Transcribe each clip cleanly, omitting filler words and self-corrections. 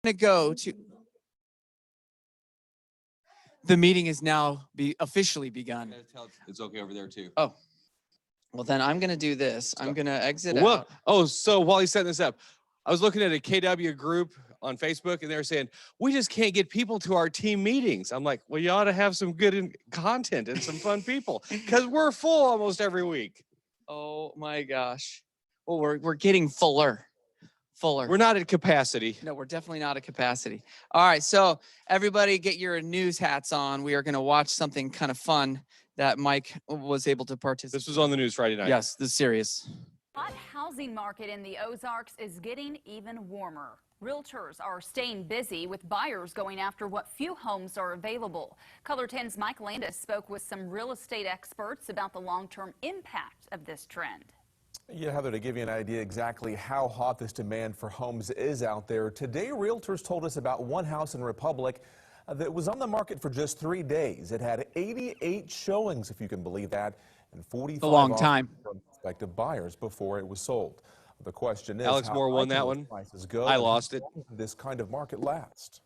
to go to the meeting is now officially begun. It's okay over there too. Oh, well then I'm gonna do this. I'm gonna exit Well, out. so while he's setting this up, I was looking at a KW group on Facebook and they were saying, we just can't get people to our team meetings. I'm like, well, you ought to have some good content and some fun people because we're full almost every week. Oh my gosh. Well, we're getting fuller. We're not at capacity. No, we're definitely not at capacity. All right, so everybody get your news hats on. We are going to watch something kind of fun that Mike was able to participate. This was on the news Friday night. Yes, this is serious. Hot housing market in the Ozarks is getting even warmer. Realtors are staying busy with buyers going after what few homes are available. Color 10's Mike Landis spoke with some real estate experts about the long-term impact of this trend. Yeah, Heather, to give you an idea exactly how hot this demand for homes is out there, today realtors told us about one house in Republic that was on the market for just 3 days. It had 88 showings, if you can believe that, and 45 a long time from prospective buyers before it was sold. The question is, Alex how Moore won high can that those one. prices go? I lost it. This kind of market lasts.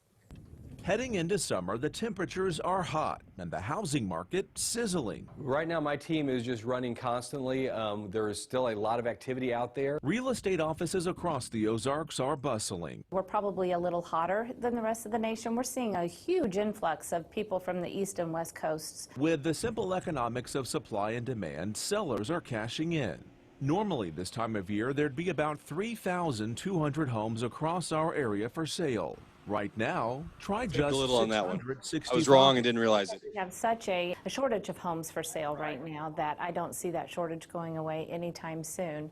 Heading into summer, the temperatures are hot and the housing market sizzling. Right now, my team is just running constantly. There is still a lot of activity out there. Real estate offices across the Ozarks are bustling. We're probably a little hotter than the rest of the nation. We're seeing a huge influx of people from the east and west coasts. With the simple economics of supply and demand, sellers are cashing in. Normally, this time of year, there'd be about 3,200 homes across our area for sale. Right now, try just a little on that one. 665. I was wrong and didn't realize it. We have such a shortage of homes for sale right now that I don't see that shortage going away anytime soon.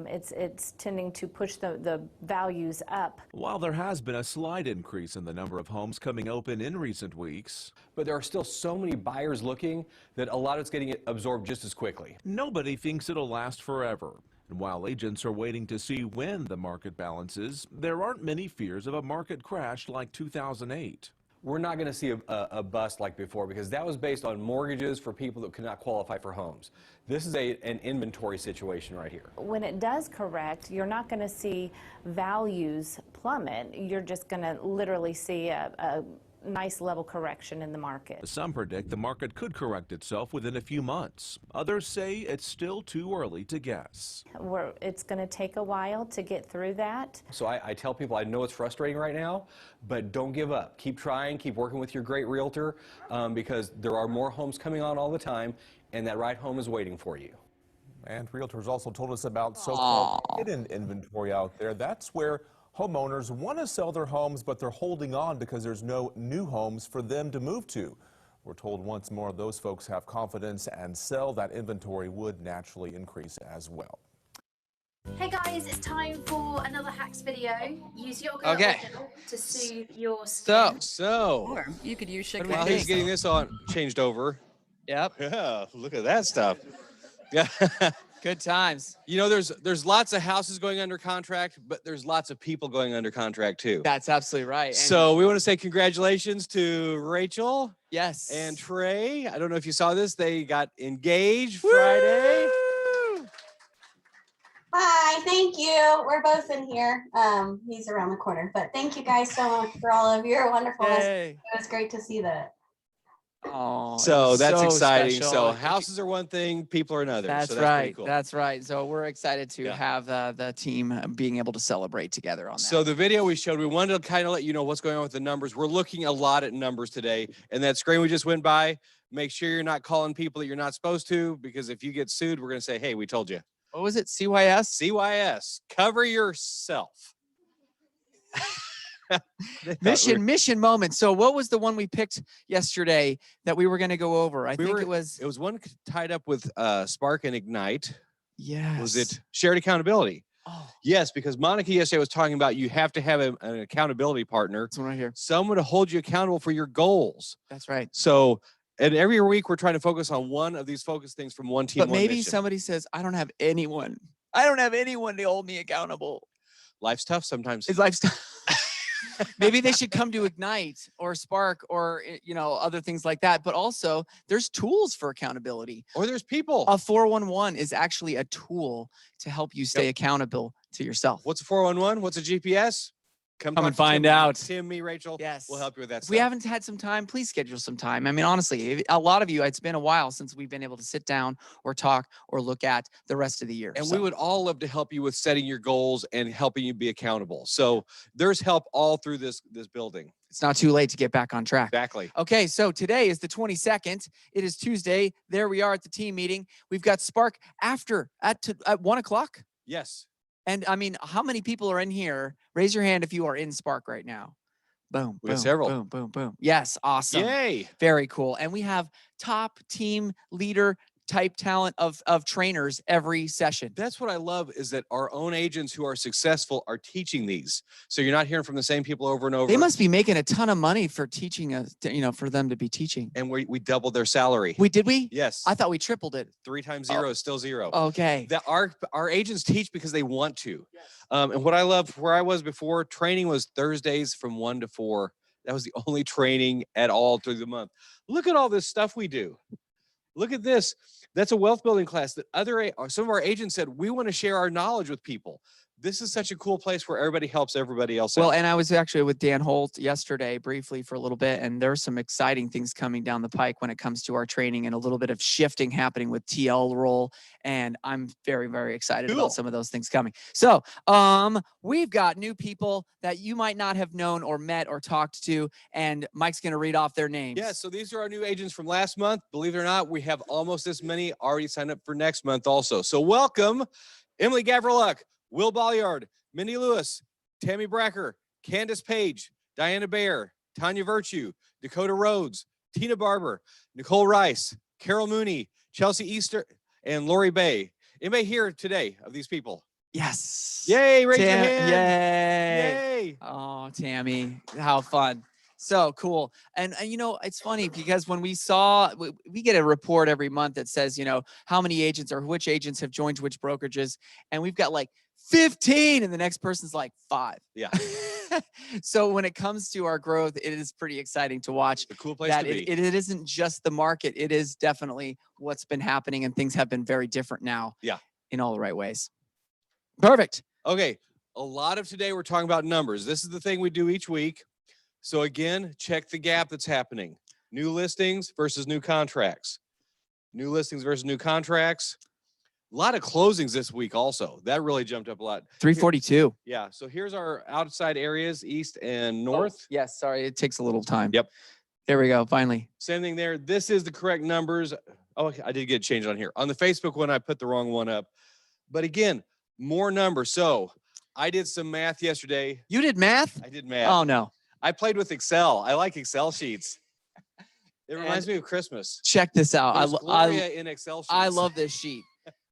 It's tending to push the values up. While there has been a slight increase in the number of homes coming open in recent weeks, But there are still so many buyers looking that a lot of it's getting absorbed just as quickly. nobody thinks it'll last forever. And while agents are waiting to see when the market balances, there aren't many fears of a market crash like 2008. We're not going to see a bust like before because that was based on mortgages for people that could not qualify for homes. This is an inventory situation right here. When it does correct, you're not going to see values plummet. You're just going to literally see a nice level correction in the market. Some predict the market could correct itself within a few months. Others say it's still too early to guess. It's going to take a while to get through that. So I tell people, I know it's frustrating right now, but don't give up. Keep trying, keep working with your great realtor because there are more homes coming on all the time and that right home is waiting for you. And realtors also told us about so-called hidden inventory out there. That's where homeowners want to sell their homes, but they're holding on because there's no new homes for them to move to. We're told once more those folks have confidence and sell, that inventory would naturally increase as well. Hey guys, it's time for another hacks video. Use yogurt Okay. oil to soothe your skin. So Or you could use sugar. while he's getting this on changed over. Yep. Yeah, look at that stuff. Yeah. Good times. You know, there's lots of houses going under contract, but there's lots of people going under contract too. That's absolutely right. And So we want to say congratulations to Rachel yes. and Trey. I don't know if you saw this. They got engaged Friday. Woo! Hi, thank you. We're both in here. He's around the corner, but thank you guys so much for all of your wonderfulness. Yay. It was great to see that. Oh, So it's that's so exciting. special. So houses are one thing, people are another. That's so that's pretty right. cool. That's right. So we're excited to Yeah. have the team being able to celebrate together on that. So the video we showed, we wanted to kind of let you know what's going on with the numbers. We're looking a lot at numbers today. And that screen we just went by, make sure you're not calling people that you're not supposed to, because if you get sued, we're going to say, hey, we told you. What was it? CYS? CYS, cover yourself. Mission moment. So what was the one we picked yesterday that we were going to go over? I think it was. It was one tied up with Spark and Ignite. Yes. Was it shared accountability? Oh, Yes, because Monica yesterday was talking about you have to have an accountability partner, this one right here. someone to hold you accountable for your goals. That's right. So, and every week we're trying to focus on one of these focus things from one team. But one maybe mission. somebody says, I don't have anyone. I don't have anyone to hold me accountable. Life's tough sometimes. Is lifestyle. Maybe they should come to Ignite or Spark or, other things like that. But also there's tools for accountability. Or there's people. A 411 is actually a tool to help you stay accountable to yourself. What's a 411? What's a GPS? Come Come talk and to find Tim, out. Tim, me, Rachel. Yes. We'll help you with that If stuff. we haven't had some time, please schedule some time. I mean, honestly, a lot of you, it's been a while since we've been able to sit down or talk or look at the rest of the year. And So, we would all love to help you with setting your goals and helping you be accountable. So there's help all through this building. it's not too late to get back on track. Exactly. Okay, so today is the 22nd. It is Tuesday. There we are at the team meeting. We've got Spark after at 1 o'clock. Yes. And I mean, how many people are in here? Raise your hand if you are in Spark right now. Boom, We got boom, several. boom, boom, boom. Yes, awesome. Yay. Very cool. And we have top team leader type talent of trainers every session. That's what I love is that our own agents who are successful are teaching these. So you're not hearing from the same people over and over. They must be making a ton of money for teaching us, for them to be teaching. And we doubled their salary. Did we? Yes. I thought we tripled it. 3 times 0 is still 0. Okay. That our agents teach because they want to. And what I love where I was before, training was Thursdays from 1 to 4. That was the only training at all through the month. Look at all this stuff we do. Look at this. That's a wealth building class that some of our agents said, we want to share our knowledge with people. This is such a cool place where everybody helps everybody else Well, out. and I was actually with Dan Holt yesterday briefly for a little bit, and there's some exciting things coming down the pike when it comes to our training and a little bit of shifting happening with TL role. And I'm very, very excited Cool. about some of those things coming. So we've got new people that you might not have known or met or talked to, and Mike's going to read off their names. Yeah, so these are our new agents from last month. Believe it or not, we have almost this many already signed up for next month also. So welcome, Emily Gavriluk, Will Bolliard, Mindy Lewis, Tammy Bracker, Candace Page, Diana Bayer, Tanya Virtue, Dakota Rhodes, Tina Barber, Nicole Rice, Carol Mooney, Chelsea Easter, and Lori Bay. Anybody here today of these people? Yes. Yay, raise your Tam- hand. Yay. Yay. Oh, Tammy, how fun. So cool. And it's funny because when we get a report every month that says, how many agents or which agents have joined which brokerages. And we've got like 15 and the next person's like 5. Yeah. So when it comes to our growth, it is pretty exciting to watch A cool place that to be. it isn't just the market. It is definitely what's been happening, and things have been very different now. Yeah. In all the right ways. Perfect. Okay. A lot of today we're talking about numbers. This is the thing we do each week. So again, check the gap that's happening. New listings versus new contracts. New listings versus new contracts. A lot of closings this week also. That really jumped up a lot. 342. Yeah. So here's our outside areas, east and north. Yes, sorry, it takes a little time. Yep. There we go, finally. Same thing there. This is the correct numbers. Oh, I did get changed on here. On the Facebook one, I put the wrong one up. But again, more numbers. So I did some math yesterday. You did math? I did math. Oh, no. I played with Excel. I like Excel sheets. It reminds And me of Christmas. check this out. There's Gloria in Excel sheets. I love this sheet.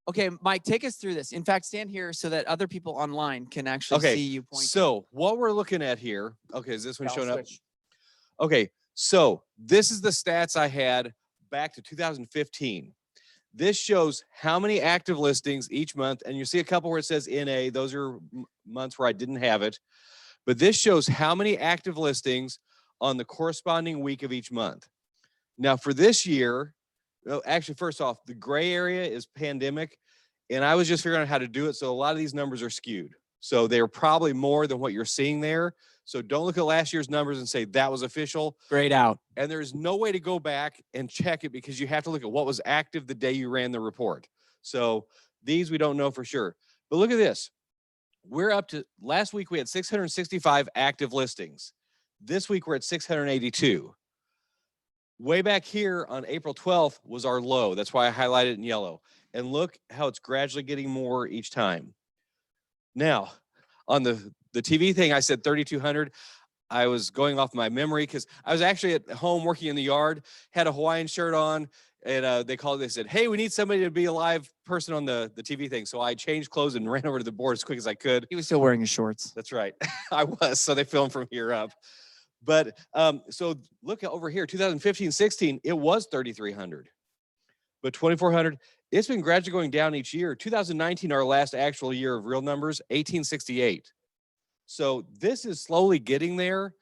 Okay, Mike, take us through this. In fact, stand here so that other people online can actually Okay, see you point. So what we're looking at here, okay, is this one I'll showing up? switch. Okay, so this is the stats I had back to 2015. This shows how many active listings each month, and you see a couple where it says NA. Those are months where I didn't have it. But this shows how many active listings on the corresponding week of each month. Now for this year, actually, first off, the gray area is pandemic, and I was just figuring out how to do it. So a lot of these numbers are skewed. So they're probably more than what you're seeing there. So don't look at last year's numbers and say that was official. Grayed out. And there's no way to go back and check it because you have to look at what was active the day you ran the report. So these we don't know for sure. But look at this. We're up to, last week we had 665 active listings. This week we're at 682. Way back here on April 12th was our low. That's why I highlighted it in yellow. And look how it's gradually getting more each time. Now, on the TV thing, I said 3,200. I was going off my memory because I was actually at home working in the yard, had a Hawaiian shirt on, and they said, hey, we need somebody to be a live person on the TV thing. So I changed clothes and ran over to the board as quick as I could. He was still wearing his shorts. That's right. I was. So they filmed from here up. But so look over here, 2015-16, it was 3,300. But 2,400, it's been gradually going down each year. 2019, our last actual year of real numbers, 1,868. So this is slowly getting there.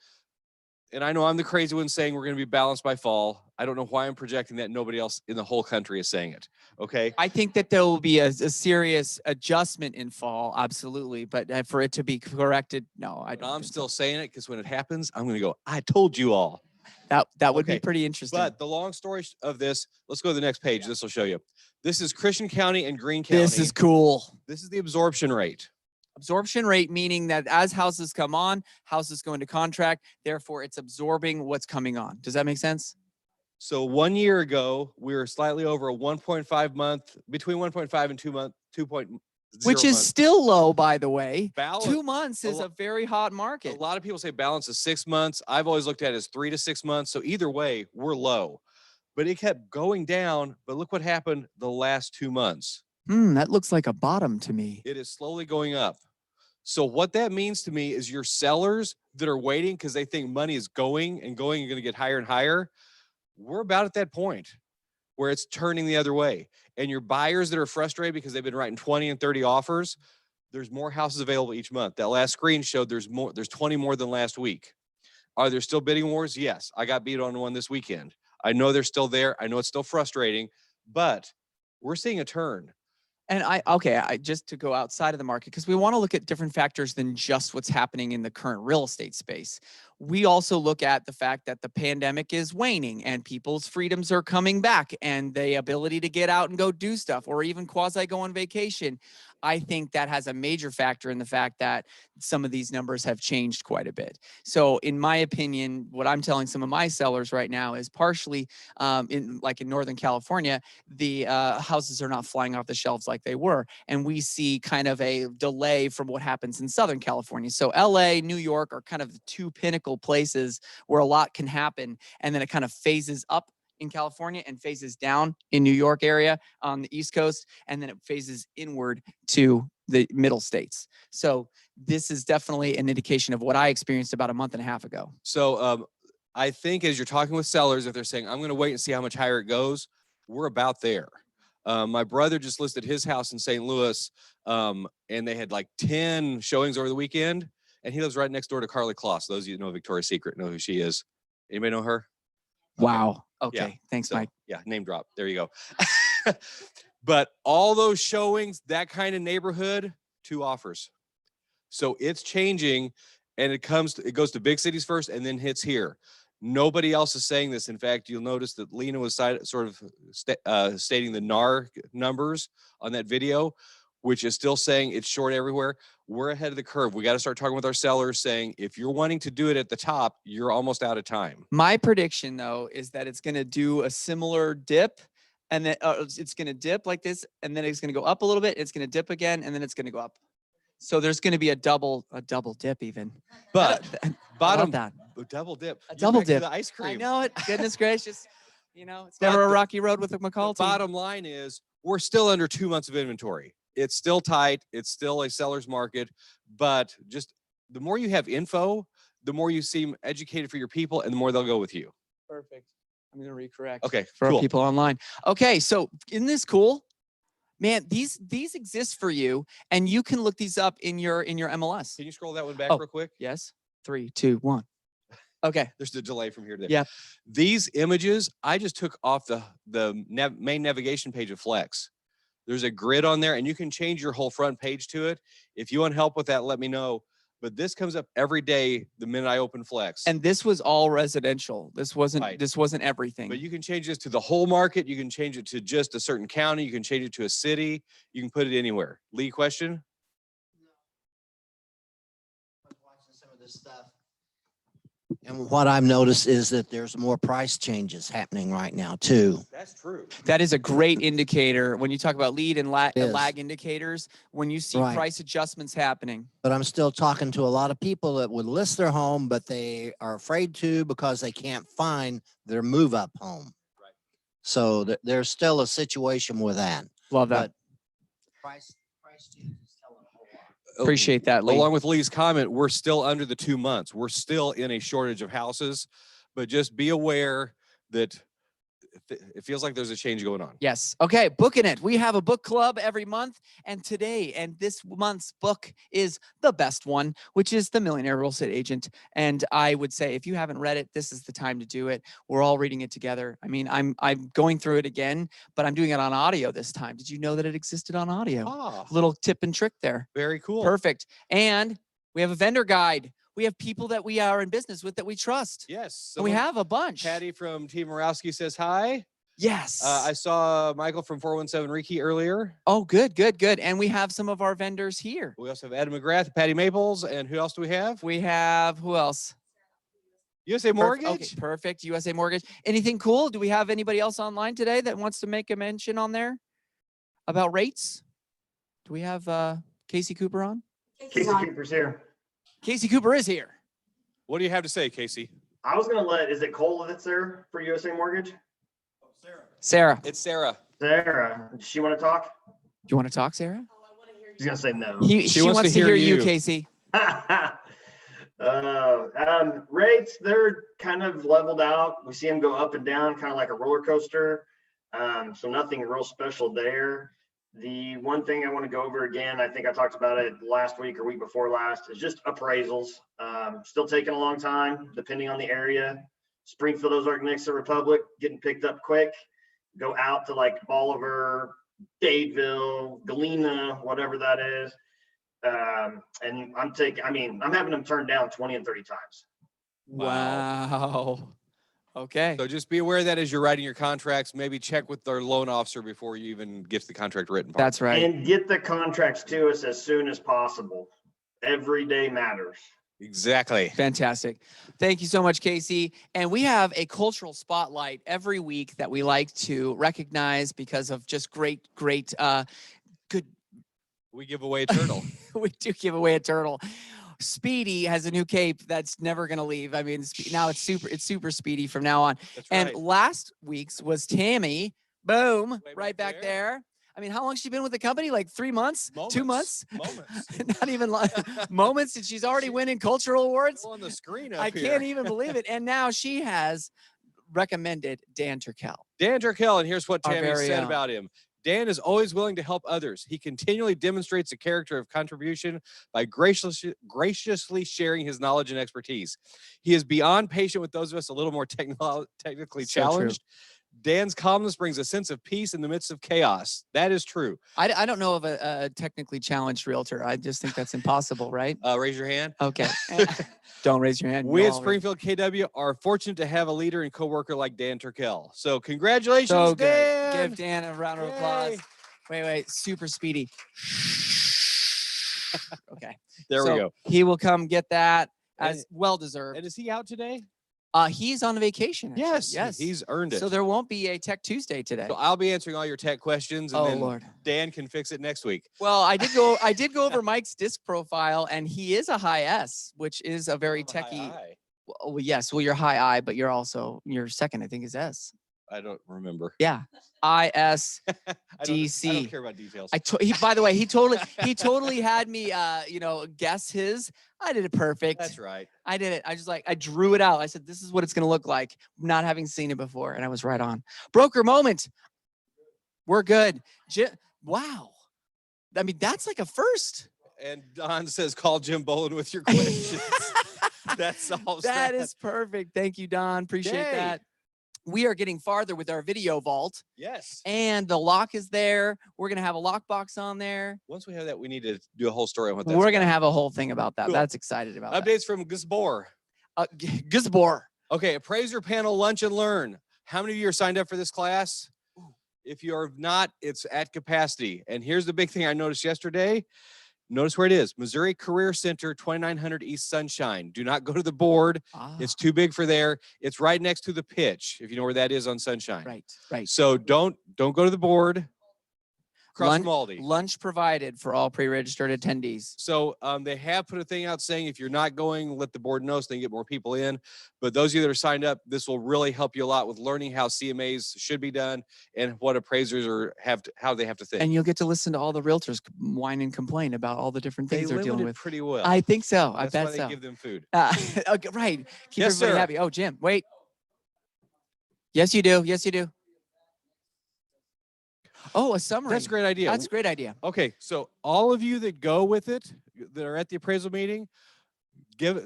And I know I'm the crazy one saying we're going to be balanced by fall. I don't know why I'm projecting that. Nobody else in the whole country is saying it. Okay. I think that there will be a serious adjustment in fall, absolutely. But for it to be corrected, no, I But don't. I'm think so. still saying it because when it happens, I'm going to go, I told you all. That would Okay, be pretty interesting. But the long story of this, let's go to the next page. This will show you. This is Christian County and Greene County. This is cool. This is the absorption rate. Absorption rate, meaning that as houses come on, houses go into contract, therefore it's absorbing what's coming on. Does that make sense? So 1 year ago, we were slightly over a 1.5 month, between 1.5 and 2 month, 2.0 Which is months. still low, by the way. Balance- 2 months is lo- a very hot A market. lot of people say balance is 6 months. I've always looked at it as 3 to 6 months. So either way, we're low. But it kept going down. But look what happened the last 2 months. That looks like a bottom to me. It is slowly going up. So what that means to me is your sellers that are waiting because they think money is going and going and going to get higher and higher. We're about at that point where it's turning the other way. And your buyers that are frustrated because they've been writing 20 and 30 offers, there's more houses available each month. That last screen showed there's 20 more than last week. Are there still bidding wars? Yes. I got beat on one this weekend. I know they're still there. I know it's still frustrating, but we're seeing a turn. And just to go outside of the market, because we want to look at different factors than just what's happening in the current real estate space. We also look at the fact that the pandemic is waning and people's freedoms are coming back and the ability to get out and go do stuff or even quasi go on vacation. I think that has a major factor in the fact that some of these numbers have changed quite a bit. So in my opinion, what I'm telling some of my sellers right now is partially in Northern California, the houses are not flying off the shelves like they were. And we see kind of a delay from what happens in Southern California. So LA, New York are kind of the two pinnacle places where a lot can happen. And then it kind of phases up in California and phases down in New York area on the East Coast. And then it phases inward to the middle states. So this is definitely an indication of what I experienced about a month and a half ago. So I think as you're talking with sellers, if they're saying, I'm going to wait and see how much higher it goes, we're about there. My brother just listed his house in St. Louis, and they had like 10 showings over the weekend. And he lives right next door to Carly Kloss. Those of you who know Victoria's Secret know who she is. Anybody know her? Wow. Okay. Yeah. Thanks, So, Mike. yeah, name drop. There you go. But all those showings, that kind of neighborhood, 2 offers. So it's changing, and it goes to big cities first and then hits here. Nobody else is saying this. In fact, you'll notice that Lena was sort of stating the NAR numbers on that video, which is still saying it's short everywhere. We're ahead of the curve. We got to start talking with our sellers saying, if you're wanting to do it at the top, you're almost out of time. My prediction, though, is that it's going to do a similar dip, and then it's going to dip like this, and then it's going to go up a little bit. It's going to dip again, and then it's going to go up. So there's going to be a double dip even. But bottom that double dip. A You're double back to dip. the ice cream. I know it. Goodness gracious. It's But never a the- rocky road with a McCall The team. bottom line is we're still under 2 months of inventory. It's still tight. It's still a seller's market, but just the more you have info, the more you seem educated for your people and the more they'll go with you. Perfect. I'm going to recorrect. Okay, For our cool. people online. Okay, so isn't this cool? Man, these exist for you, and you can look these up in your MLS. Can you scroll that one back Oh. real quick? Yes. 3, 2, 1. Okay. There's a delay from here to there. Yeah. These images, I just took off the main navigation page of Flex. There's a grid on there, and you can change your whole front page to it. If you want help with that, let me know. But this comes up every day the minute I open Flex. And this was all residential. This wasn't Right. this wasn't everything. But you can change this to the whole market. You can change it to just a certain county. You can change it to a city. You can put it anywhere. Lee, question? Watching some of this stuff. And what I've noticed is that there's more price changes happening right now too. That's true. That is a great indicator when you talk about lead and It is. lag indicators, when you see Right. price adjustments happening. But I'm still talking to a lot of people that would list their home, but they are afraid to because they can't find their move up home. Right. So there's still a situation with that. Love that. But price changes tell a whole lot. Appreciate that, Lee. Along with Lee's comment, we're still under the 2 months. We're still in a shortage of houses, but just be aware that it feels like there's a change going on. Yes. Okay. Booking it. We have a book club every month. And today and this month's book is the best one, which is The Millionaire Real Estate Agent. And I would say if you haven't read it, this is the time to do it. We're all reading it together. I mean, I'm going through it again, but I'm doing it on audio this time. Did you know that it existed on audio? Ah, Little tip and trick there. very cool. Perfect. And we have a vendor guide. We have people that we are in business with that we trust. Yes. And we someone- have a bunch. Patty from Team Morowski says hi. Yes. I saw Michael from 417 Reiki earlier. Oh, good, good, good. And we have some of our vendors here. We also have Adam McGrath, Patty Maples, and who else do we have? We have, who else? USA Mortgage. Okay, perfect. USA Mortgage. Anything cool? Do we have anybody else online today that wants to make a mention on there about rates? Do we have Casey Cooper on? Casey's Casey on. Cooper's here. Casey Cooper is here. What do you have to say, Casey? I was gonna is it Cole that's there for USA Mortgage? Sarah, do It's Sarah. Sarah, does she want to talk? you want to talk, Sarah? She's gonna say no. She wants to hear you, Casey. Rates, they're kind of leveled out. We see them go up and down, kind of like a roller coaster. So nothing real special there. The one thing I want to go over again, I think I talked about it last week or week before last, is just appraisals. Still taking a long time, depending on the area. Springfield, Ozark, Nixa, Republic, getting picked up quick. Go out to like Bolivar, Dadeville, Galena, whatever that is. And I'm having them turned down 20 and 30 times. Wow. Okay. So just be aware that as you're writing your contracts, maybe check with their loan officer before you even get the contract written. That's right. And get the contracts to us as soon as possible. Every day matters. Exactly. Fantastic. Thank you so much, Casey. And we have a cultural spotlight every week that we like to recognize because of just great, good. We give away a turtle. We do give away a turtle. Speedy has a new cape that's never going to leave. I mean, now it's super speedy from now on. That's And right. last week's was Tammy. Boom, Way right back back there. I mean, how long has she been with the company? Like 3 months? 2 months? Moments. Not even moments. And she's already winning cultural awards. On the screen up I here. can't even believe it. And now she has recommended Dan Turkel. Dan Turkel, and here's what Our Tammy very said own. about him. Dan is always willing to help others. He continually demonstrates a character of contribution by graciously sharing his knowledge and expertise. He is beyond patient with those of us a little more technically So true. challenged. Dan's calmness brings a sense of peace in the midst of chaos. That is true. I don't know of a technically challenged realtor. I just think that's impossible, right? Raise your hand. Okay. Don't raise your hand. We You at all raise- Springfield KW are fortunate to have a leader and coworker like Dan Turkel. So congratulations, So good. Dan. Give Dan a round of applause. Wait, super speedy. Okay. There So we go. He will come get that And- as well deserved. And is he out today? He's on vacation. actually. Yes. Yes. He's earned it. So there won't be a Tech Tuesday today. So I'll be answering all your tech questions, and Oh then Lord. Dan can fix it next week. Well, I did go over Mike's disc profile, and he is a high S, which is a very techie. Well, yes. Well, you're high I, but your second, I think, is S. I don't remember. Yeah. IS. I don't DC. care about details. By the way, he totally had me, guess his. I did it perfect. That's right. I did it. I drew it out. I said, this is what it's going to look like, not having seen it before. And I was right on. Broker moment. We're good. Wow. I mean, that's like a first. And Don says, call Jim Bolin with your questions. That solves that. That is perfect. Thank you, Don. Appreciate Yay. that. We are getting farther with our video vault, Yes. and the lock is there. We're going to have a lockbox on there. Once we have that, we need to do a whole story on what that's We're going to have a whole thing about that. Cool. That's excited about that. Updates from Gizbor. Gizbor. Okay, appraiser panel lunch and learn. How many of you are signed up for this class? If you are not, it's at capacity. And here's the big thing I noticed yesterday. Notice where it is. Missouri Career Center, 2900 East Sunshine. Do not go to the board. It's too big for there. It's right next to the pitch, if you know where that is on Sunshine. Right. So don't go to the board. Across from Aldi. Lunch provided for all pre-registered attendees. So they have put a thing out saying if you're not going, let the board know so they can get more people in. But those of you that are signed up, this will really help you a lot with learning how CMAs should be done and what appraisers how they have to think. And you'll get to listen to all the realtors whine and complain about all the different things They they're dealing limit with. pretty well. I think so. I That's bet why so. they give them food. Okay, right. Keep Yes, everybody sir. happy. Oh, Jim, wait. Yes, you do. Yes, you do. Oh, a summary. That's a great idea. That's a great idea. Okay, so all of you that go with it, that are at the appraisal meeting,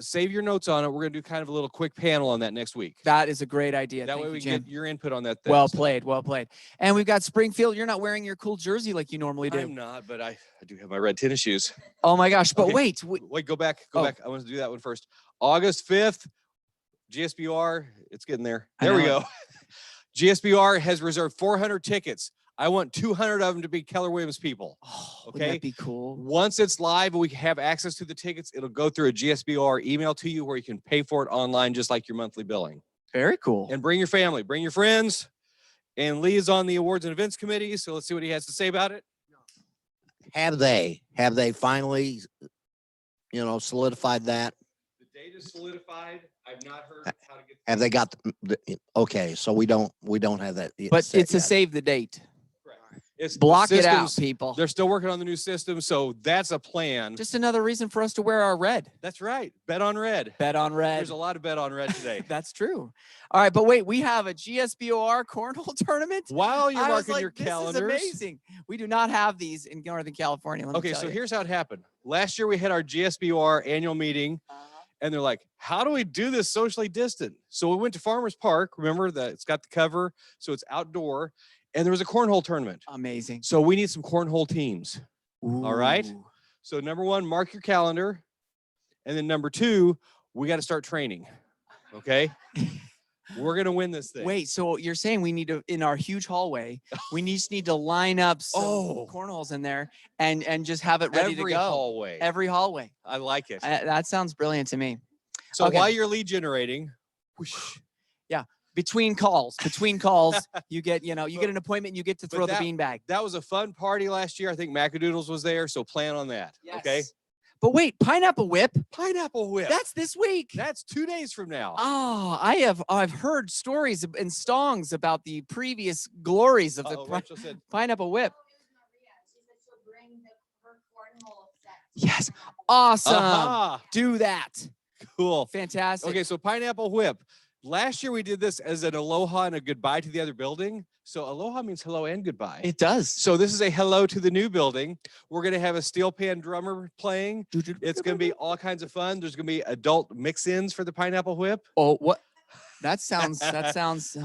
save your notes on it. We're gonna do kind of a little quick panel on that next week. That is a great idea. That Thank way you, we Jim. can get your input on that. Well stuff. played, well played. And we've got Springfield. You're not wearing your cool jersey like you normally do. I'm not, but I do have my red tennis shoes. Oh my gosh! But Okay. wait, Wait, go back, Oh. back. I want to do that one first. August 5th, GSBR. It's getting there. I There we know go. GSBR has reserved 400 tickets. I want 200 of them to be Keller Williams people. oh, wouldn't Okay. that be cool? Once it's live and we have access to the tickets, it'll go through a GSBR email to you where you can pay for it online, just like your monthly billing. Very cool. And bring your family, bring your friends. And Lee is on the awards and events committee, so let's see what he has to say about it. Have they finally, solidified that? The date is solidified. I've not heard how to get. Have they got, okay, so we don't have that. But set it's a yet. save the date. It's Block it out, systems- people. They're still working on the new system, so that's a plan. Just another reason for us to wear our red. That's right. Bet on red. Bet on red. There's a lot of bet on red today. That's true. All right, but wait, we have a GSBOR cornhole tournament. While you're I was marking like, your this calendars. is amazing. We do not have these in Northern California. Let me Okay, tell so you. here's how it happened. Last year we had our GSBR annual meeting, and they're like, how do we do this socially distant? So we went to Farmers Park. Remember that it's got the cover, so it's outdoor, and there was a cornhole tournament. Amazing. So we need some cornhole teams. All right. Ooh. So number one, mark your calendar. And then number two, we got to start training. Okay. We're going to win this thing. Wait, so you're saying we need to, in our huge hallway, we just need to line up some Oh. cornwholes in there and just have it ready Every to go. hallway. Every hallway. I like it. That sounds brilliant to me. So okay. while you're lead generating, whoosh, Between calls, you get, you get an appointment and you get to But throw the that- beanbag. that was a fun party last year. I think Macadoodles was there, so plan on that. Okay. Yes. But wait, Pineapple Whip, Pineapple Whip. that's this week. That's 2 days from now. Oh, I've heard stories and songs about the previous glories of the Uh-oh, Rachel said, Pineapple Whip. Yes. Awesome. aha, Do that. cool. Fantastic. Okay, so Pineapple Whip. Last year we did this as an aloha and a goodbye to the other building. So aloha means hello and goodbye. It does. So this is a hello to the new building. We're going to have a steel pan drummer playing. It's going to be all kinds of fun. There's going to be adult mix-ins for the Pineapple Whip. Oh, what? That sounds intense.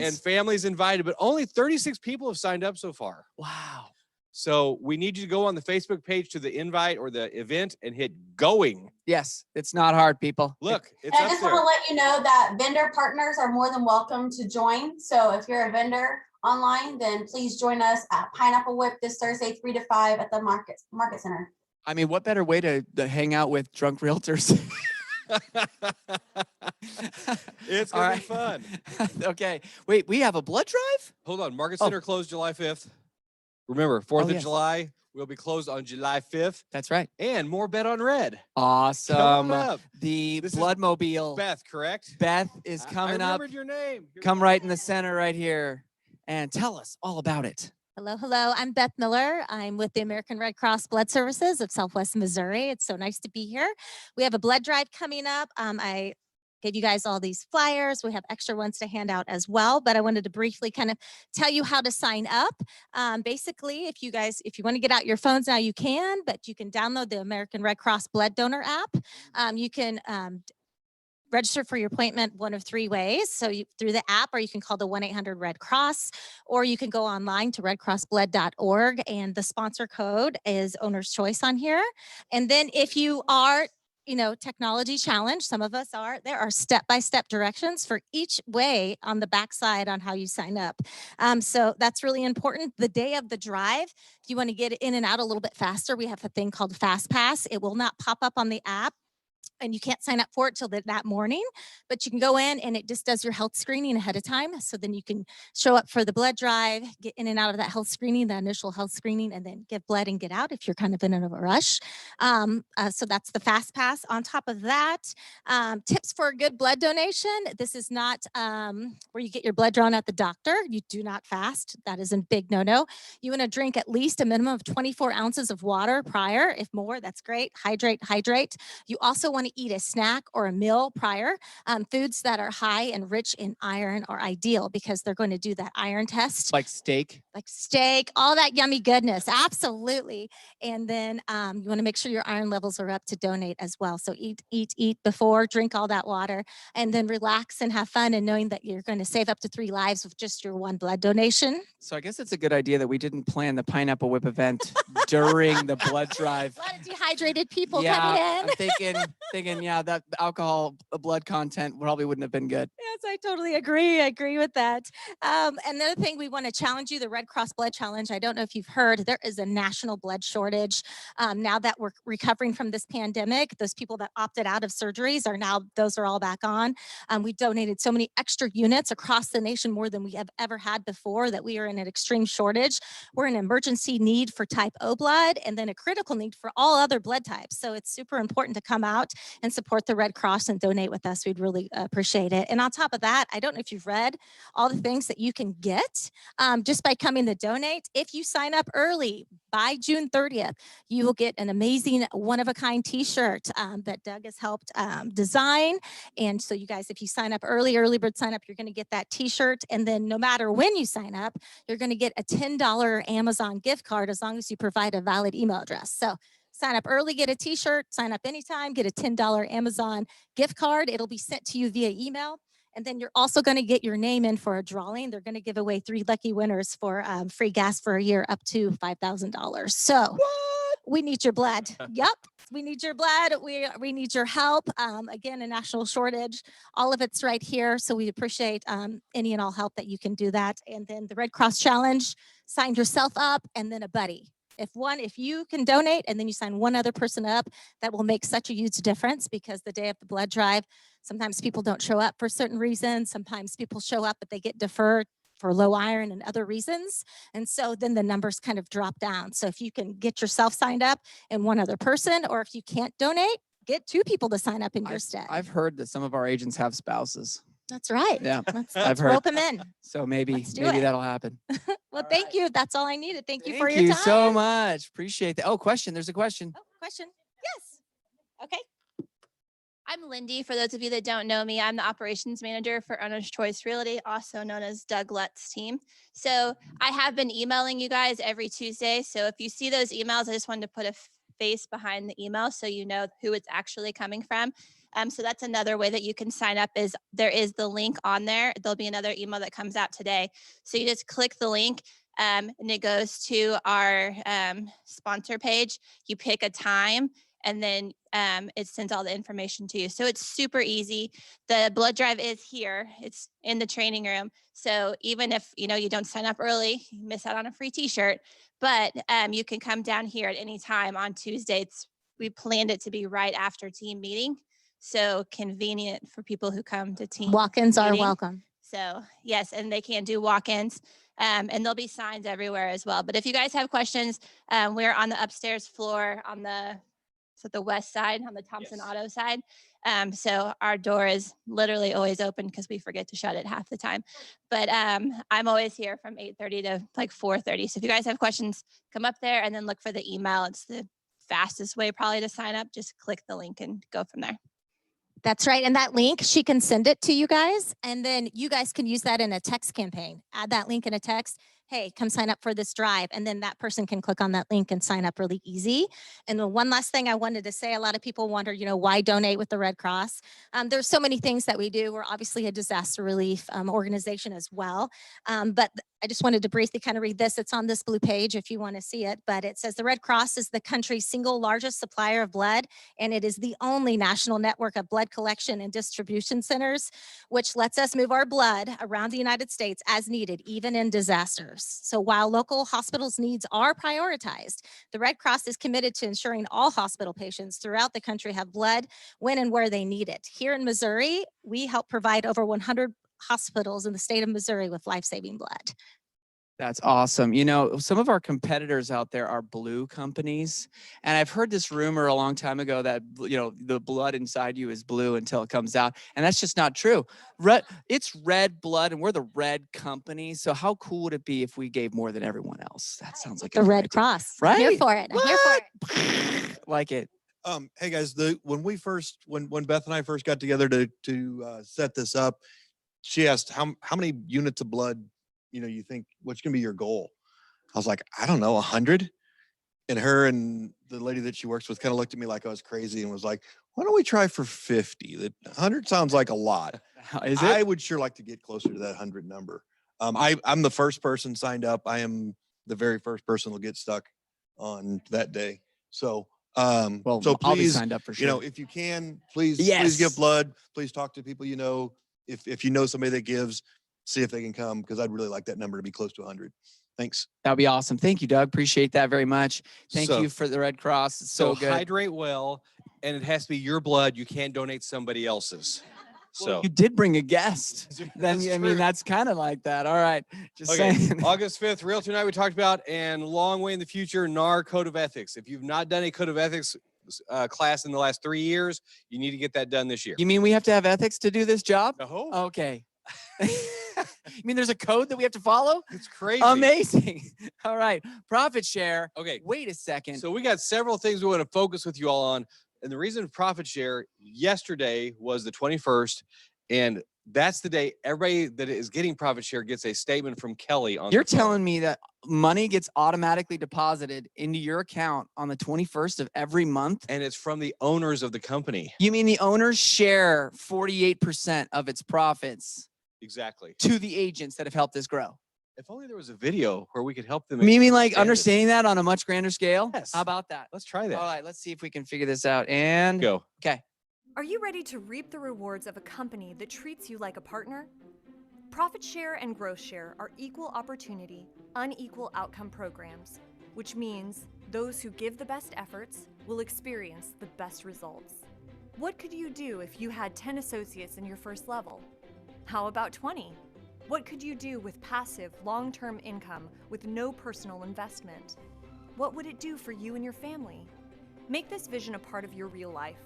And families invited, but only 36 people have signed up so far. Wow. So we need you to go on the Facebook page to the invite or the event and hit going. Yes, it's not hard, people. Look, it's And I up just want to there. let you know that vendor partners are more than welcome to join. So if you're a vendor online, then please join us at Pineapple Whip this Thursday, 3 to 5 at the Market Center. I mean, what better way to hang out with drunk realtors? It's All going to right. be fun. Okay. Wait, we have a blood drive? Hold on. Market Oh. Center closed July 5th. Remember, 4th of yes. July will be closed on July 5th. That's right. And more bet on red. Awesome. Coming up. The This is Bloodmobile. Beth, correct? Beth is I coming up. remembered your name. Here Come we go. right in the center right here and tell us all about it. Hello, hello. I'm Beth Miller. I'm with the American Red Cross Blood Services of Southwest Missouri. It's so nice to be here. We have a blood drive coming up. I gave you guys all these flyers. We have extra ones to hand out as well, but I wanted to briefly kind of tell you how to sign up. Basically, if you want to get out your phones now, you can, but you can download the American Red Cross Blood Donor app. You can register for your appointment one of three ways. So through the app, or you can call the 1-800-RED Cross, or you can go online to redcrossblood.org, and the sponsor code is Owner's Choice on here. And then if you are technology challenged, some of us are, there are step-by-step directions for each way on the backside on how you sign up. So that's really important. The day of the drive, if you want to get in and out a little bit faster, we have a thing called Fast Pass. It will not pop up on the app, and you can't sign up for it till that morning, but you can go in and it just does your health screening ahead of time. So then you can show up for the blood drive, get in and out of that health screening, the initial health screening, and then give blood and get out if you're kind of in a rush. So that's the Fast Pass. On top of that, tips for a good blood donation. This is not where you get your blood drawn at the doctor. You do not fast. That is a big no-no. You want to drink at least a minimum of 24 ounces of water prior. If more, that's great. Hydrate. You also want to to eat a snack or a meal prior. Foods that are high and rich in iron are ideal because they're going to do that iron test. Like steak. Like steak, all that yummy goodness. Absolutely. And then you want to make sure your iron levels are up to donate as well. So eat before, drink all that water, and then relax and have fun and knowing that you're going to save up to 3 lives with just your 1 blood donation. So I guess it's a good idea that we didn't plan the Pineapple Whip event during the blood drive. A lot of dehydrated people Yeah, coming I'm in. thinking, yeah, that alcohol, blood content probably wouldn't have been good. Yes, I totally agree. I agree with that. Another thing we want to challenge you, the Red Cross Blood Challenge. I don't know if you've heard, there is a national blood shortage. Now that we're recovering from this pandemic, those people that opted out of surgeries those are all back on. We donated so many extra units across the nation, more than we have ever had before, that we are in an extreme shortage. We're an emergency need for type O blood and then a critical need for all other blood types. So it's super important to come out and support the Red Cross and donate with us. We'd really appreciate it. And on top of that, I don't know if you've read all the things that you can get just by coming to donate. If you sign up early by June 30th, you will get an amazing one-of-a-kind t-shirt that Doug has helped design. And so you guys, if you sign up early bird sign up, you're going to get that t-shirt. And then no matter when you sign up, you're going to get a $10 Amazon gift card as long as you provide a valid email address. So sign up early, get a t-shirt, sign up anytime, get a $10 Amazon gift card. It'll be sent to you via email. And then you're also going to get your name in for a drawing. They're going to give away 3 lucky winners for free gas for a year up to $5,000. So we need your blood. Yep. We need your blood. We need your help. Again, a national shortage. All of it's right here. So we appreciate any and all help that you can do that. And then the Red Cross Challenge, sign yourself up and then a buddy. If you can donate and then you sign 1 other person up, that will make such a huge difference, because the day of the blood drive, sometimes people don't show up for certain reasons. Sometimes people show up, but they get deferred for low iron and other reasons. And so then the numbers kind of drop down. So if you can get yourself signed up and 1 other person, or if you can't donate, get 2 people to sign up in your stead. I've heard that some of our agents have spouses. That's right. Yeah, Let's I've heard. rope them in. So maybe Let's do maybe it. that'll happen. Well, thank you. That's all I needed. Thank you for Thank your you time. so much. Appreciate that. Oh, question. There's a question. Oh, question. Yes. Okay. I'm Lindy. For those of you that don't know me, I'm the operations manager for Owner's Choice Realty, also known as Doug Lutz's team. So I have been emailing you guys every Tuesday. So if you see those emails, I just wanted to put a face behind the email so you know who it's actually coming from. So that's another way that you can sign up, is there is the link on there. There'll be another email that comes out today. So you just click the link and it goes to our sponsor page. You pick a time and then it sends all the information to you. So it's super easy. The blood drive is here. It's in the training room. So even if you don't sign up early, you miss out on a free t-shirt, but you can come down here at any time on Tuesday. We planned it to be right after team meeting. So convenient for people who come to team. Walk-ins are meeting. welcome. So yes, and they can do walk-ins and there'll be signs everywhere as well. But if you guys have questions, we're on the upstairs floor on the west side, on the Thompson Auto side. So our door is literally always open because we forget to shut it half the time. But I'm always here from 8:30 to like 4:30. So if you guys have questions, come up there and then look for the email. It's the fastest way probably to sign up. Just click the link and go from there. That's right. And that link, she can send it to you guys. And then you guys can use that in a text campaign. Add that link in a text. Hey, come sign up for this drive. And then that person can click on that link and sign up really easy. And the one last thing I wanted to say, a lot of people wonder, why donate with the Red Cross? There's so many things that we do. We're obviously a disaster relief organization as well. But I just wanted to briefly kind of read this. It's on this blue page if you want to see it. But it says the Red Cross is the country's single largest supplier of blood, and it is the only national network of blood collection and distribution centers, which lets us move our blood around the United States as needed, even in disasters. So while local hospitals' needs are prioritized, the Red Cross is committed to ensuring all hospital patients throughout the country have blood when and where they need it. Here in Missouri, we help provide over 100 hospitals in the state of Missouri with life-saving blood. That's awesome. Some of our competitors out there are blue companies. And I've heard this rumor a long time ago that, the blood inside you is blue until it comes out. And that's just not true. It's red blood and we're the red company. So how cool would it be if we gave more than everyone else? That sounds like The Red Cross. Right? I'm here for it. I'm here for it. Like it. Hey guys, when Beth and I first got together to set this up, she asked how many units of blood, you think what's gonna be your goal? I was like, I don't know, 100. And her and the lady that she works with kind of looked at me like I was crazy and was like, why don't we try for 50? That 100 sounds like a lot. Is I it? would sure like to get closer to that 100 number. I'm the first person signed up. I am the very first person who'll get stuck on that day. So, Well, so I'll be please, signed up for sure. if you can, please Yes. give blood. Please talk to people you know. If you know somebody that gives, see if they can come, because I'd really like that number to be close to 100. Thanks. That would be awesome. Thank you, Doug. Appreciate that very much. Thank So- you for the Red Cross. It's so good. hydrate well, and it has to be your blood. You can't donate somebody else's. So You did bring a guest. Then That's I mean true. that's kind of like that. All right. Just Okay, saying. August 5th, Realtor Night we talked about, and long way in the future, NAR Code of Ethics. If you've not done a Code of Ethics class in the last 3 years, you need to get that done this year. You mean we have to have ethics to do this job? No, Okay. You mean there's a code that we have to follow? it's crazy. Amazing. All right. Profit share. Okay, Wait a second. so we got several things we want to focus with you all on. And the reason profit share yesterday was the 21st. And that's the day everybody that is getting profit share gets a statement from Kelly on. You're the phone. telling me that money gets automatically deposited into your account on the 21st of every month? And it's from the owners of the company. You mean the owners share 48% of its profits Exactly. to the agents that have helped this grow? If only there was a video where we could help them. You mean like understand it. understanding that on a much grander scale? Yes. How about that? Let's try that. All right, let's see if we can figure this out. And Go. okay. Are you ready to reap the rewards of a company that treats you like a partner? Profit share and growth share are equal opportunity, unequal outcome programs, which means those who give the best efforts will experience the best results. What could you do if you had 10 associates in your first level? How about 20? What could you do with passive, long-term income with no personal investment? What would it do for you and your family? Make this vision a part of your real life.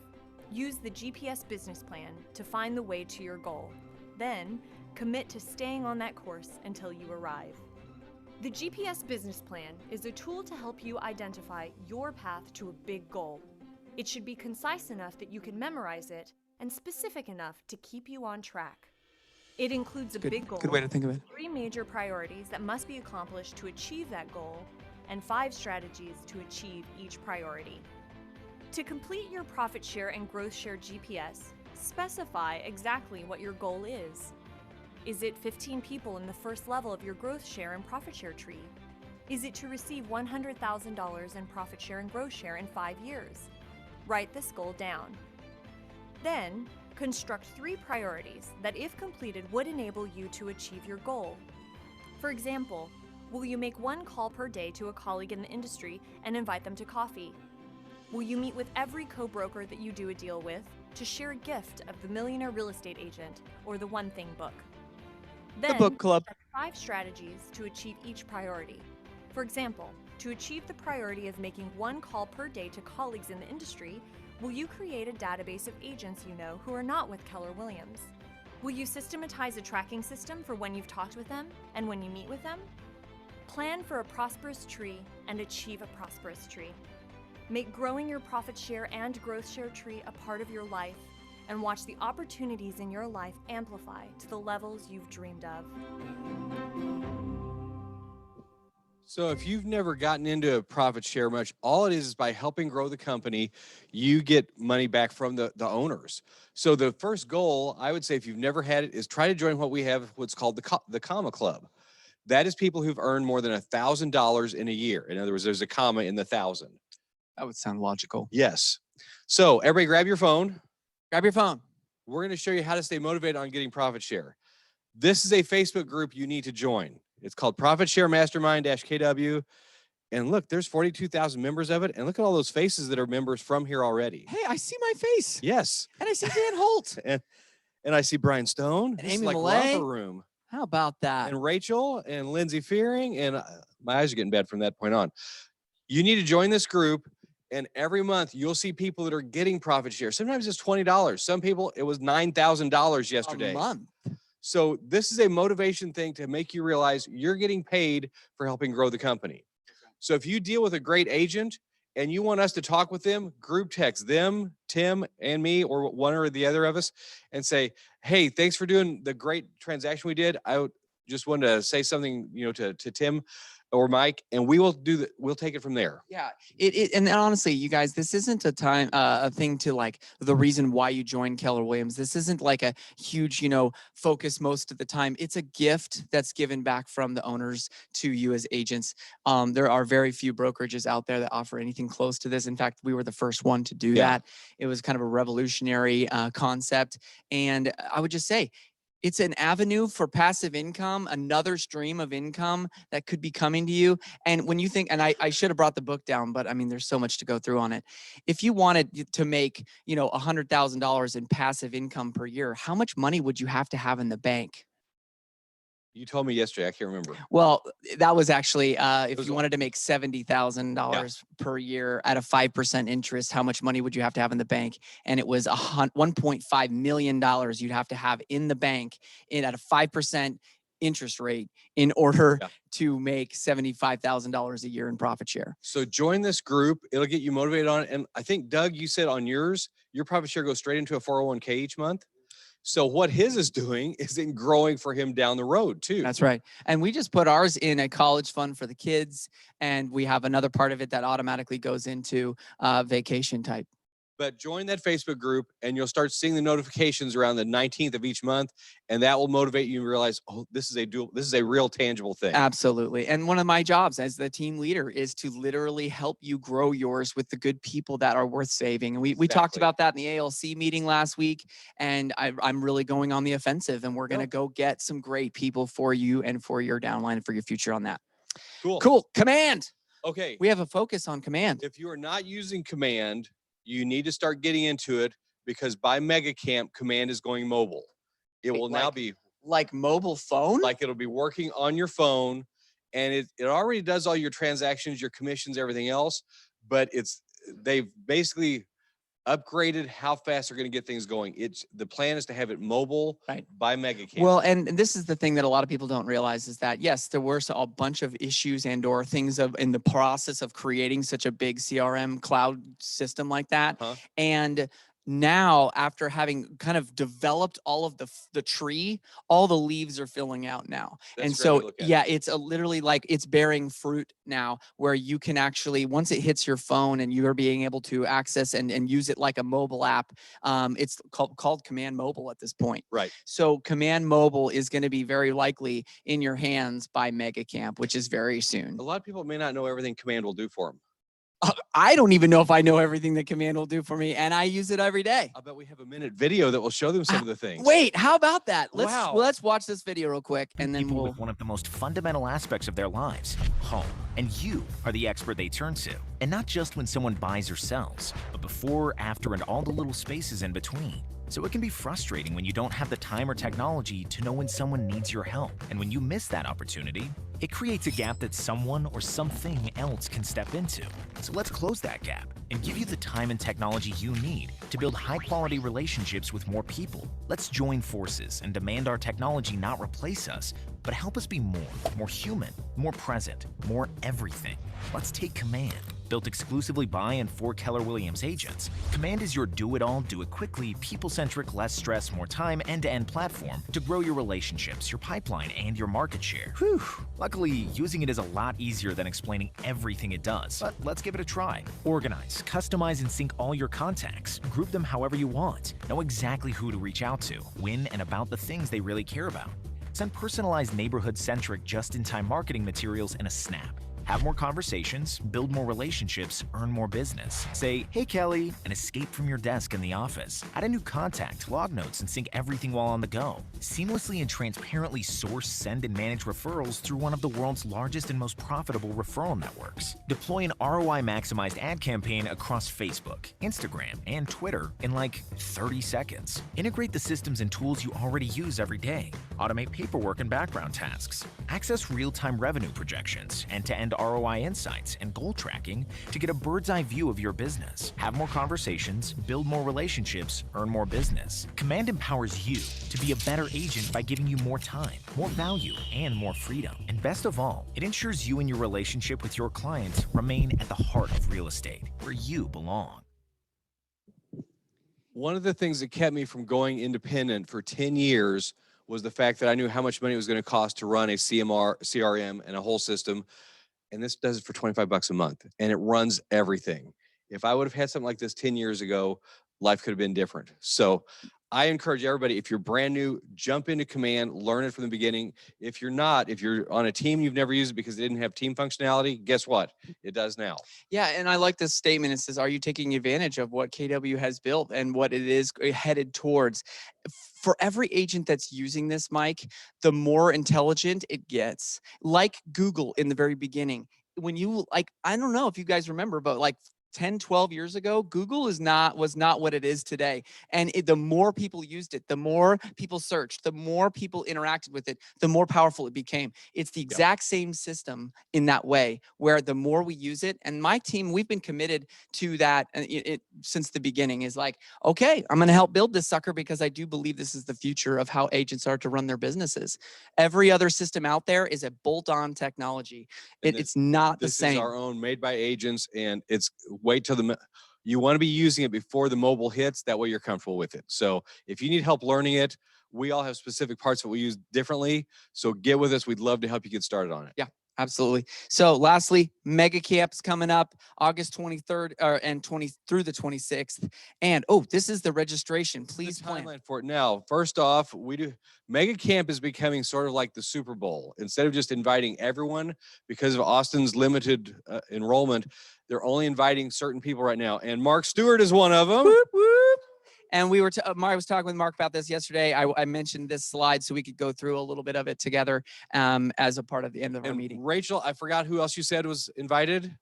Use the GPS business plan to find the way to your goal. Then, commit to staying on that course until you arrive. The GPS business plan is a tool to help you identify your path to a big goal. It should be concise enough that you can memorize it and specific enough to keep you on track. It includes a big goal, Good way to think of it. 3 major priorities that must be accomplished to achieve that goal, and 5 strategies to achieve each priority. To complete your profit share and growth share GPS, specify exactly what your goal is. Is it 15 people in the first level of your growth share and profit share tree? Is it to receive $100,000 in profit share and growth share in 5 years? Write this goal down. Then, construct 3 priorities that, if completed, would enable you to achieve your goal. For example, will you make 1 call per day to a colleague in the industry and invite them to coffee? Will you meet with every co-broker that you do a deal with to share a gift of the Millionaire Real Estate Agent or the One Thing book? Then, book club. set 5 strategies to achieve each priority. For example, to achieve the priority of making 1 call per day to colleagues in the industry, will you create a database of agents you know who are not with Keller Williams? Will you systematize a tracking system for when you've talked with them and when you meet with them? Plan for a prosperous tree and achieve a prosperous tree. Make growing your profit share and growth share tree a part of your life, and watch the opportunities in your life amplify to the levels you've dreamed of. So if you've never gotten into a profit share much, all it is by helping grow the company, you get money back from the owners. So the first goal, I would say, if you've never had it, is try to join what we have, what's called the Comma Club. That is people who've earned more than $1,000 in a year. In other words, there's a comma in the 1,000. That would sound logical. Yes. So everybody grab your phone. Grab your phone. We're going to show you how to stay motivated on getting profit share. This is a Facebook group you need to join. It's called Profit Share Mastermind-KW. And look, there's 42,000 members of it. And look at all those faces that are members from here already. Hey, I see my face. Yes. And I see Dan Holt. And I see Brian Stone. And This is Amy like Millay. Romper Room. How about that? And Rachel and Lindsay Fearing. And my eyes are getting bad from that point on. You need to join this group. And every month you'll see people that are getting profit share. Sometimes it's $20. Some people, it was $9,000 yesterday. A month. So this is a motivation thing to make you realize you're getting paid for helping grow the company. So if you deal with a great agent and you want us to talk with them, group text them, Tim and me, or one or the other of us, and say, hey, thanks for doing the great transaction we did. I just wanted to say something, to Tim or Mike, and we will we'll take it from there. Yeah, and honestly, you guys, this isn't a thing to like the reason why you joined Keller Williams. This isn't like a huge, focus most of the time. It's a gift that's given back from the owners to you as agents. There are very few brokerages out there that offer anything close to this. In fact, we were the first one to do that. It was kind of a revolutionary concept. And I would just say, it's an avenue for passive income, another stream of income that could be coming to you. And when you think, and I should have brought the book down, but I mean, there's so much to go through on it. If you wanted to make, $100,000 in passive income per year, how much money would you have to have in the bank? You told me yesterday. I can't remember. Well, that was actually if you wanted to make $70,000 per year at a 5% interest, how much money would you have to have in the bank? And it was $1.5 million you'd have to have in the bank at a 5% interest rate in order to make $75,000 a year in profit share. So join this group. It'll get you motivated on it. And I think, Doug, you said on yours, your profit share goes straight into a 401k each month. So what his is doing is in growing for him down the road too. That's right. And we just put ours in a college fund for the kids. And we have another part of it that automatically goes into vacation type. But join that Facebook group and you'll start seeing the notifications around the 19th of each month. And that will motivate you and realize, oh, this is a real tangible thing. Absolutely. And one of my jobs as the team leader is to literally help you grow yours with the good people that are worth saving. And we talked about that in the ALC meeting last week. And I'm really going on the offensive, and we're going to go get some great people for you and for your downline and for your future on that. Cool. Command. Okay. We have a focus on Command. If you are not using Command, you need to start getting into it, because by MegaCamp, Command is going mobile. It will now be like mobile phone? Like it'll be working on your phone, and it already does all your transactions, your commissions, everything else, but they've basically upgraded how fast they're going to get things going. The plan is to have it mobile by MegaCamp. Well, and this is the thing that a lot of people don't realize is that, yes, there were a bunch of issues and or things in the process of creating such a big CRM cloud system like that. And now, after having kind of developed all of the tree, all the leaves are filling out now. And so, it's literally like it's bearing fruit now, where you can actually, once it hits your phone and you are being able to access and use it like a mobile app, it's called Command Mobile at this point. Right. So Command Mobile is going to be very likely in your hands by MegaCamp, which is very soon. A lot of people may not know everything Command will do for them. I don't even know if I know everything that Command will do for me, and I use it every day. I bet we have a minute video that will show them some of the things. Wait, how about that? Let's watch this video real quick, and then with one of the most fundamental aspects of their lives, home. And you are the expert they turn to. And not just when someone buys or sells, but before, after, and all the little spaces in between. So it can be frustrating when you don't have the time or technology to know when someone needs your help. And when you miss that opportunity, it creates a gap that someone or something else can step into. So let's close that gap and give you the time and technology you need to build high-quality relationships with more people. Let's join forces and demand our technology not replace us, but help us be more human, more present, more everything. Let's take Command. Built exclusively by and for Keller Williams agents, Command is your do-it-all, do-it-quickly, people-centric, less stress, more time, end-to-end platform to grow your relationships, your pipeline, and your market share. Whew. Luckily, using it is a lot easier than explaining everything it does, but let's give it a try. Organize, customize, and sync all your contacts. Group them however you want. Know exactly who to reach out to, when, and about the things they really care about. Send personalized, neighborhood-centric, just-in-time marketing materials in a snap. Have more conversations, build more relationships, earn more business. Say, hey Kelly, and escape from your desk in the office. Add a new contact, log notes, and sync everything while on the go. Seamlessly and transparently source, send, and manage referrals through one of the world's largest and most profitable referral networks. Deploy an ROI-maximized ad campaign across Facebook, Instagram, and Twitter in like 30 seconds. Integrate the systems and tools you already use every day. Automate paperwork and background tasks. Access real-time revenue projections, end-to-end demand ROI insights and goal tracking to get a bird's eye view of your business. Have more conversations, build more relationships, earn more business. Command empowers you to be a better agent by giving you more time, more value, and more freedom. And best of all, it ensures you and your relationship with your clients remain at the heart of real estate, where you belong. One of the things that kept me from going independent for 10 years was the fact that I knew how much money it was going to cost to run a CRM, and a whole system. And this does it for 25 bucks a month, and it runs everything. If I would have had something like this 10 years ago, life could have been different. So I encourage everybody, if you're brand new, jump into Command, learn it from the beginning. If you're not, if you're on a team, you've never used it because it didn't have team functionality, guess what? It does now. Yeah, and I like this statement. It says, are you taking advantage of what KW has built and what it is headed towards? For every agent that's using this, Mike, the more intelligent it gets. Like Google in the very beginning. When you, like, I don't know if you guys remember, but like 10, 12 years ago, Google was not what it is today. And the more people used it, the more people searched, the more people interacted with it, the more powerful it became. It's the exact same system in that way, where the more we use it, and my team, we've been committed to that since the beginning, is like, okay, I'm going to help build this sucker because I do believe this is the future of how agents are to run their businesses. Every other system out there is a bolt-on technology. It's not the same. This is our own, made by agents, and it's wait till you want to be using it before the mobile hits. That way you're comfortable with it. So if you need help learning it, we all have specific parts that we use differently. So get with us. We'd love to help you get started on it. Yeah, absolutely. So lastly, Mega Camp's coming up August 23rd and through the 26th. And this is the registration. Please plan timeline for it now. First off, Mega Camp is becoming sort of like the Super Bowl. Instead of just inviting everyone, because of Austin's limited enrollment, they're only inviting certain people right now. And Mark Stewart is one of them. Whoop, whoop. And we were, I was talking with Mark about this yesterday. I mentioned this slide so we could go through a little bit of it together as a part of the end of our meeting. Rachel, I forgot who else you said was invited.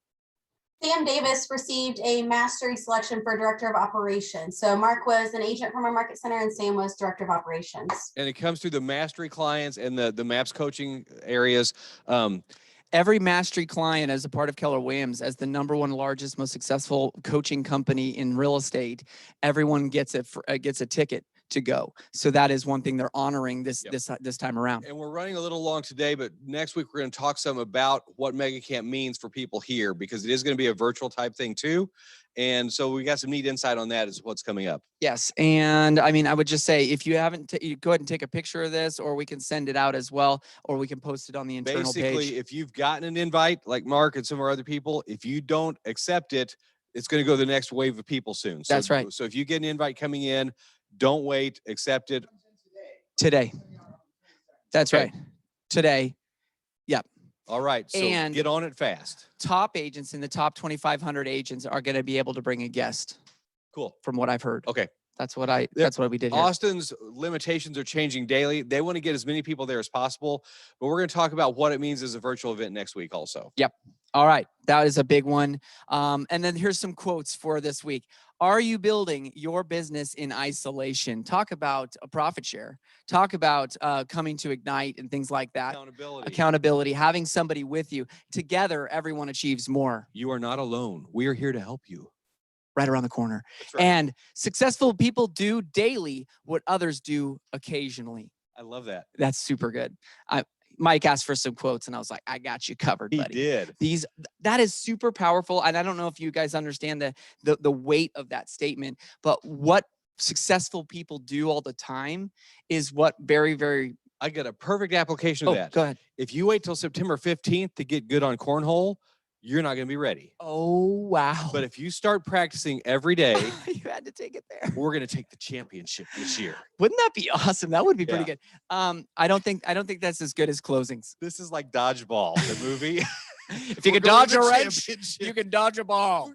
Sam Davis received a mastery selection for Director of Operations. So Mark was an agent from our market center and Sam was Director of Operations. And it comes through the mastery clients and the MAPS coaching areas. Every mastery client as a part of Keller Williams, as the #1 largest, most successful coaching company in real estate, everyone gets a ticket to go. So that is one thing they're honoring this time around. And we're running a little long today, but next week we're going to talk some about what Mega Camp means for people here, because it is going to be a virtual type thing too. And so we got some neat insight on that as what's coming up. Yes. And I mean, I would just say, if you haven't, you go ahead and take a picture of this, or we can send it out as well, or we can post it on the internal page. Basically, if you've gotten an invite, like Mark and some of our other people, if you don't accept it, it's going to go to the next wave of people soon. So, that's right. So if you get an invite coming in, don't wait, accept it. Today. That's right. Today. Yep. All right. So and get on it fast. Top agents in the top 2,500 agents are going to be able to bring a guest. Cool. From what I've heard. Okay. That's what we did here. Austin's limitations are changing daily. They want to get as many people there as possible, but we're going to talk about what it means as a virtual event next week also. Yep. All right. That is a big one. And then here's some quotes for this week. Are you building your business in isolation? Talk about a profit share. Talk about coming to Ignite and things like that. Accountability, having somebody with you. Together, everyone achieves more. You are not alone. We are here to help you. Right around the corner. That's right. And successful people do daily what others do occasionally. I love that. That's super good. Mike asked for some quotes and I was like, I got you covered, buddy. He did. That is super powerful. And I don't know if you guys understand the weight of that statement, but what successful people do all the time is what very, very. I got a perfect application of that. Go ahead. If you wait till September 15th to get good on cornhole, you're not going to be ready. Oh, wow. But if you start practicing every day, you had to take it there. We're going to take the championship this year. Wouldn't that be awesome? That would be pretty good. I don't think that's as good as closings. This is like dodgeball, the movie. If you can dodge a wrench, you can dodge a ball.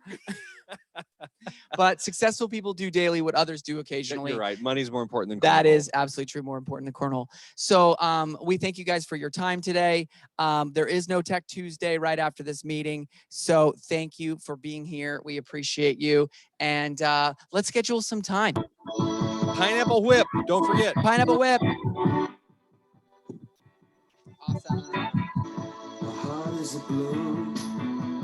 But successful people do daily what others do occasionally. You're right. Money's more important than cornhole. That is absolutely true. More important than cornhole. So we thank you guys for your time today. There is no Tech Tuesday right after this meeting. So thank you for being here. We appreciate you. And let's schedule some time. Pineapple Whip. Don't forget. Pineapple Whip. Awesome. skies are blue.